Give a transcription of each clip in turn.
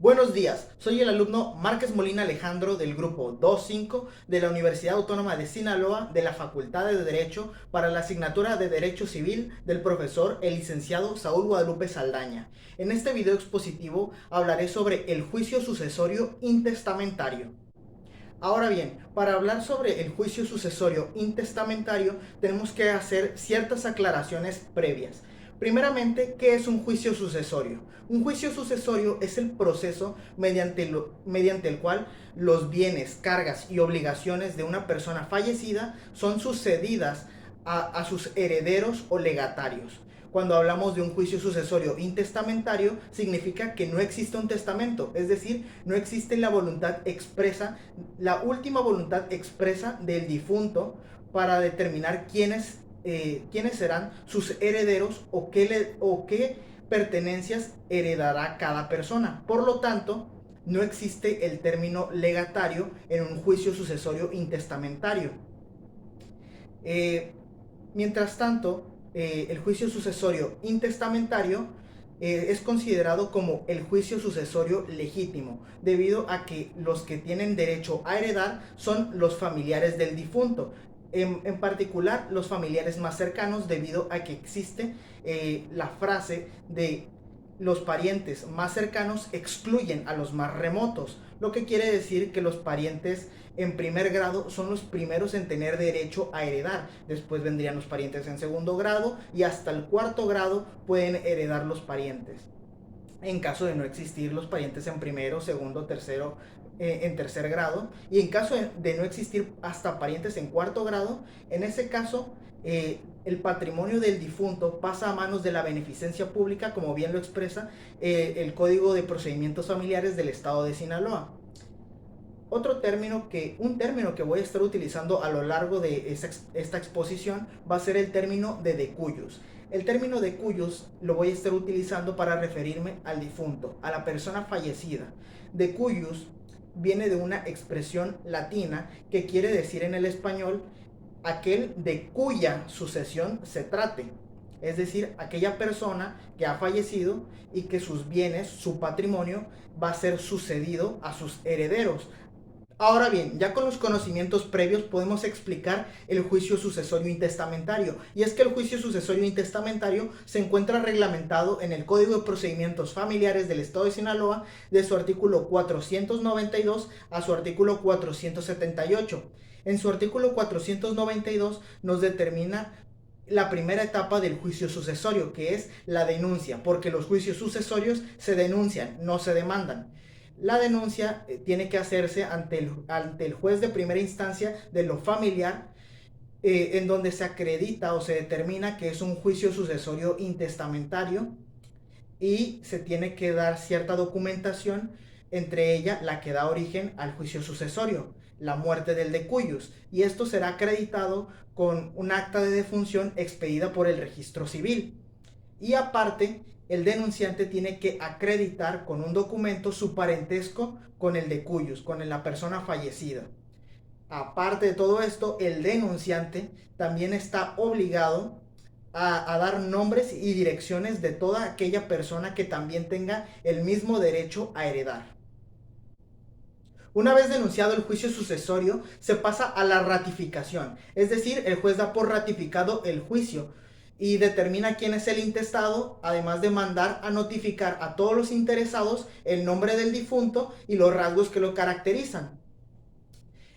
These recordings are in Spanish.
Buenos días, soy el alumno Márquez Molina Alejandro del grupo 2.5 de la Universidad Autónoma de Sinaloa de la Facultad de Derecho para la asignatura de Derecho Civil del profesor el licenciado Saúl Guadalupe Saldaña. En este video expositivo hablaré sobre el juicio sucesorio intestamentario. Ahora bien, para hablar sobre el juicio sucesorio intestamentario tenemos que hacer ciertas aclaraciones previas. Primeramente, ¿qué es un juicio sucesorio? Un juicio sucesorio es el proceso mediante el cual los bienes, cargas y obligaciones de una persona fallecida son sucedidas a sus herederos o legatarios. Cuando hablamos de un juicio sucesorio intestamentario, significa que no existe un testamento, es decir, no existe la voluntad expresa, la última voluntad expresa del difunto para determinar quiénes serán sus herederos o qué pertenencias heredará cada persona. Por lo tanto, no existe el término legatario en un juicio sucesorio intestamentario. Mientras tanto, el juicio sucesorio intestamentario es considerado como el juicio sucesorio legítimo, debido a que los que tienen derecho a heredar son los familiares del difunto, en particular los familiares más cercanos, debido a que existe la frase de los parientes más cercanos excluyen a los más remotos, lo que quiere decir que los parientes en primer grado son los primeros en tener derecho a heredar. Después vendrían los parientes en segundo grado y hasta el cuarto grado pueden heredar los parientes. En caso de no existir los parientes en primero, segundo, tercero, en tercer grado, y en caso de no existir hasta parientes en cuarto grado, en ese caso el patrimonio del difunto pasa a manos de la beneficencia pública, como bien lo expresa el Código de Procedimientos Familiares del Estado de Sinaloa. Un término que voy a estar utilizando a lo largo de esta exposición va a ser el término de decuyus. El término decuyus lo voy a estar utilizando para referirme al difunto, a la persona fallecida. Decuyus viene de una expresión latina que quiere decir en el español aquel de cuya sucesión se trate. Es decir, aquella persona que ha fallecido y que sus bienes, su patrimonio, va a ser sucedido a sus herederos. Ahora bien, ya con los conocimientos previos podemos explicar el juicio sucesorio intestamentario. Y es que el juicio sucesorio intestamentario se encuentra reglamentado en el Código de Procedimientos Familiares del Estado de Sinaloa, de su artículo 492 a su artículo 478. En su artículo 492 nos determina la primera etapa del juicio sucesorio, que es la denuncia, porque los juicios sucesorios se denuncian, no se demandan. La denuncia tiene que hacerse ante el juez de primera instancia de lo familiar, en donde se acredita o se determina que es un juicio sucesorio intestamentario y se tiene que dar cierta documentación, entre ella la que da origen al juicio sucesorio, la muerte del decuyus, y esto será acreditado con un acta de defunción expedida por el registro civil. Y aparte, el denunciante tiene que acreditar con un documento su parentesco con el decuyus, con la persona fallecida. Aparte de todo esto, el denunciante también está obligado a dar nombres y direcciones de toda aquella persona que también tenga el mismo derecho a heredar. Una vez denunciado el juicio sucesorio, se pasa a la ratificación, es decir, el juez da por ratificado el juicio y determina quién es el intestado, además de mandar a notificar a todos los interesados el nombre del difunto y los rasgos que lo caracterizan.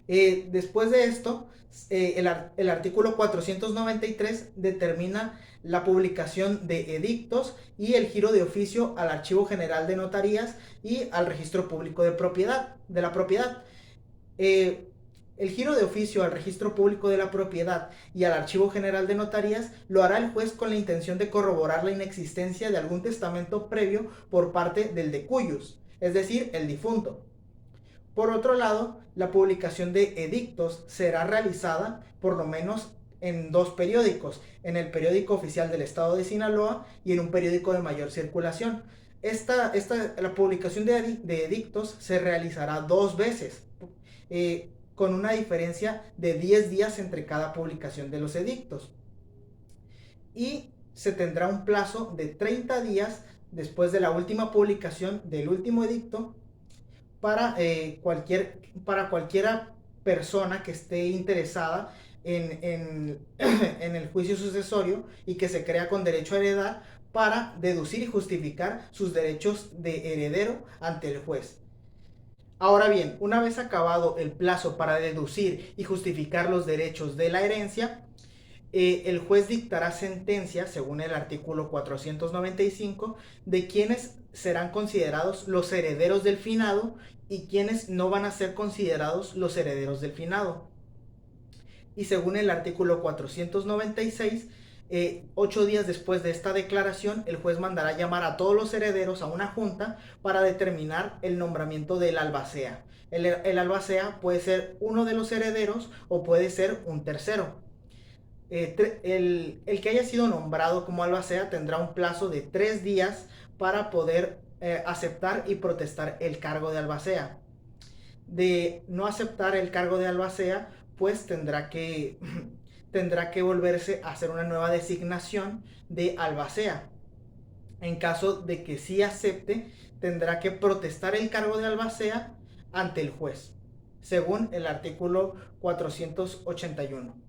Después de esto, el artículo 493 determina la publicación de edictos y el giro de oficio al Archivo General de Notarías y al Registro Público de la Propiedad. El giro de oficio al Registro Público de la Propiedad y al Archivo General de Notarías lo hará el juez con la intención de corroborar la inexistencia de algún testamento previo por parte del decuyus, es decir, el difunto. Por otro lado, la publicación de edictos será realizada por lo menos en dos periódicos, en el Periódico Oficial del Estado de Sinaloa y en un periódico de mayor circulación. La publicación de edictos se realizará dos veces, con una diferencia de 10 días entre cada publicación de los edictos. Y se tendrá un plazo de 30 días después de la última publicación del último edicto, para, para cualquiera persona que esté interesada en el juicio sucesorio y que se crea con derecho a heredar, para deducir y justificar sus derechos de heredero ante el juez. Ahora bien, una vez acabado el plazo para deducir y justificar los derechos de la herencia, el juez dictará sentencia, según el artículo 495, de quienes serán considerados los herederos del finado y quienes no van a ser considerados los herederos del finado. Y según el artículo 496, 8 días después de esta declaración, el juez mandará llamar a todos los herederos a una junta para determinar el nombramiento del albacea. El albacea puede ser uno de los herederos o puede ser un tercero. El que haya sido nombrado como albacea tendrá un plazo de 3 días para poder aceptar y protestar el cargo de albacea. De no aceptar el cargo de albacea, pues tendrá que volverse a hacer una nueva designación de albacea. En caso de que sí acepte, tendrá que protestar el cargo de albacea ante el juez, según el artículo 481.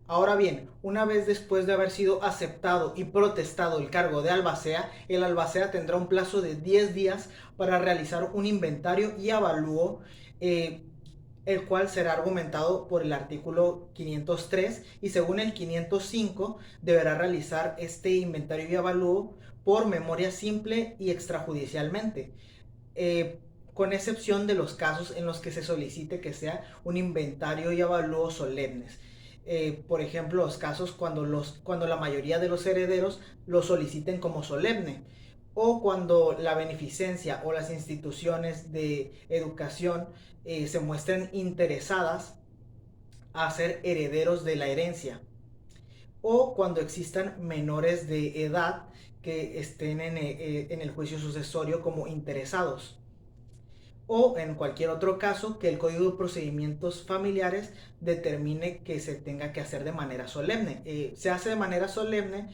Ahora bien, una vez después de haber sido aceptado y protestado el cargo de albacea, el albacea tendrá un plazo de 10 días para realizar un inventario y avalúo, el cual será argumentado por el artículo 503, y según el 505 deberá realizar este inventario y avalúo por memoria simple y extrajudicialmente, con excepción de los casos en los que se solicite que sea un inventario y avalúo solemnes. Por ejemplo, los casos cuando la mayoría de los herederos lo soliciten como solemne, o cuando la beneficencia o las instituciones de educación se muestren interesadas a ser herederos de la herencia, o cuando existan menores de edad que estén en el juicio sucesorio como interesados, o en cualquier otro caso que el Código de Procedimientos Familiares determine que se tenga que hacer de manera solemne. Se hace de manera solemne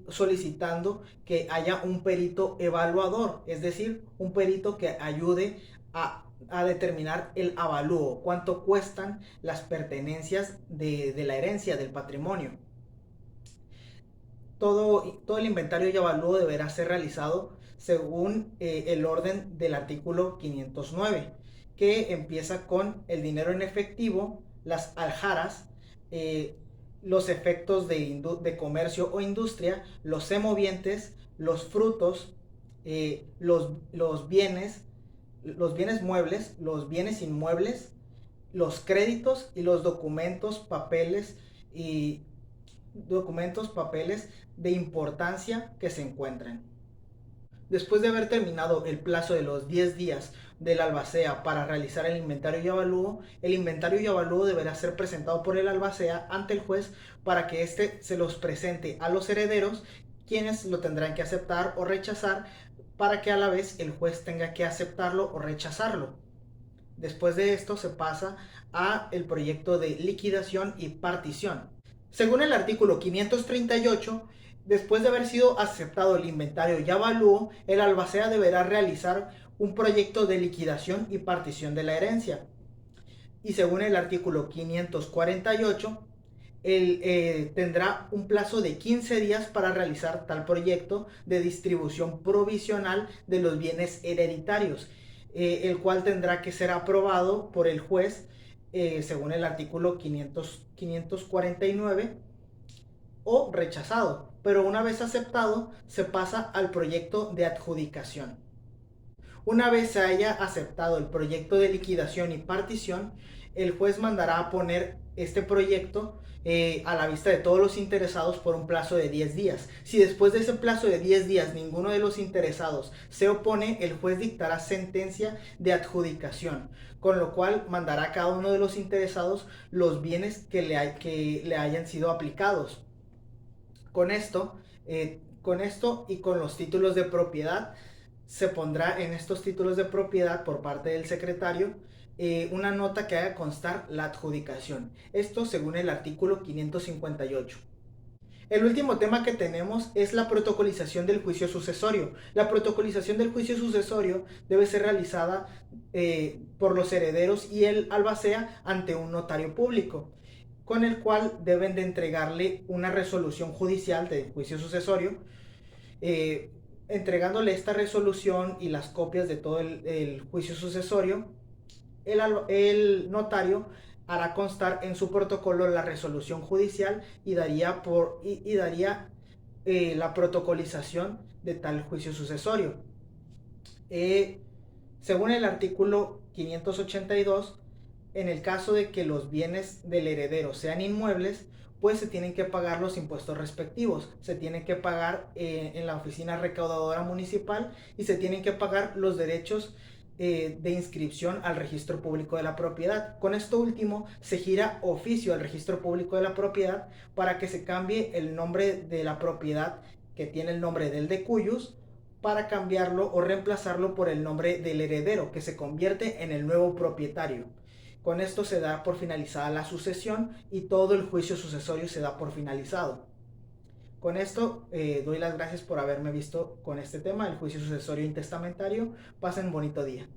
solicitando que haya un perito evaluador, es decir, un perito que ayude a determinar el avalúo, cuánto cuestan las pertenencias de la herencia, del patrimonio. Todo el inventario y avalúo deberá ser realizado según el orden del artículo 509, que empieza con el dinero en efectivo, las aljaras, los efectos de comercio o industria, los semovientes, los frutos, los bienes muebles, los bienes inmuebles, los créditos y los documentos, papeles de importancia que se encuentren. Después de haber terminado el plazo de los 10 días del albacea para realizar el inventario y avalúo deberá ser presentado por el albacea ante el juez para que éste se los presente a los herederos, quienes lo tendrán que aceptar o rechazar, para que a la vez el juez tenga que aceptarlo o rechazarlo. Después de esto se pasa a el proyecto de liquidación y partición. Según el artículo 538, después de haber sido aceptado el inventario y avalúo, el albacea deberá realizar un proyecto de liquidación y partición de la herencia. Y según el artículo 548, tendrá un plazo de 15 días para realizar tal proyecto de distribución provisional de los bienes hereditarios, el cual tendrá que ser aprobado por el juez, según el artículo 549, o rechazado, pero una vez aceptado se pasa al proyecto de adjudicación. Una vez se haya aceptado el proyecto de liquidación y partición, el juez mandará a poner este proyecto a la vista de todos los interesados por un plazo de 10 días. Si después de ese plazo de 10 días ninguno de los interesados se opone, el juez dictará sentencia de adjudicación, con lo cual mandará a cada uno de los interesados los bienes que le hayan sido aplicados. Con esto y con los títulos de propiedad, se pondrá en estos títulos de propiedad por parte del secretario una nota que haga constar la adjudicación. Esto según el artículo 558. El último tema que tenemos es la protocolización del juicio sucesorio. La protocolización del juicio sucesorio debe ser realizada por los herederos y el albacea ante un notario público, con el cual deben de entregarle una resolución judicial de juicio sucesorio, eh, entregándole esta resolución y las copias de todo el juicio sucesorio. El notario hará constar en su protocolo la resolución judicial y daría la protocolización de tal juicio sucesorio. Eh, Según el artículo 582, en el caso de que los bienes del heredero sean inmuebles, pues se tienen que pagar los impuestos respectivos, se tienen que pagar en la oficina recaudadora municipal y se tienen que pagar los derechos de inscripción al registro público de la propiedad. Con esto último se gira oficio al registro público de la propiedad para que se cambie el nombre de la propiedad que tiene el nombre del de cuyos, para cambiarlo o reemplazarlo por el nombre del heredero, que se convierte en el nuevo propietario. Con esto se da por finalizada la sucesión y todo el juicio sucesorio se da por finalizado. Con esto doy las gracias por haberme visto con este tema, el juicio sucesorio intestamentario. Pasen bonito día.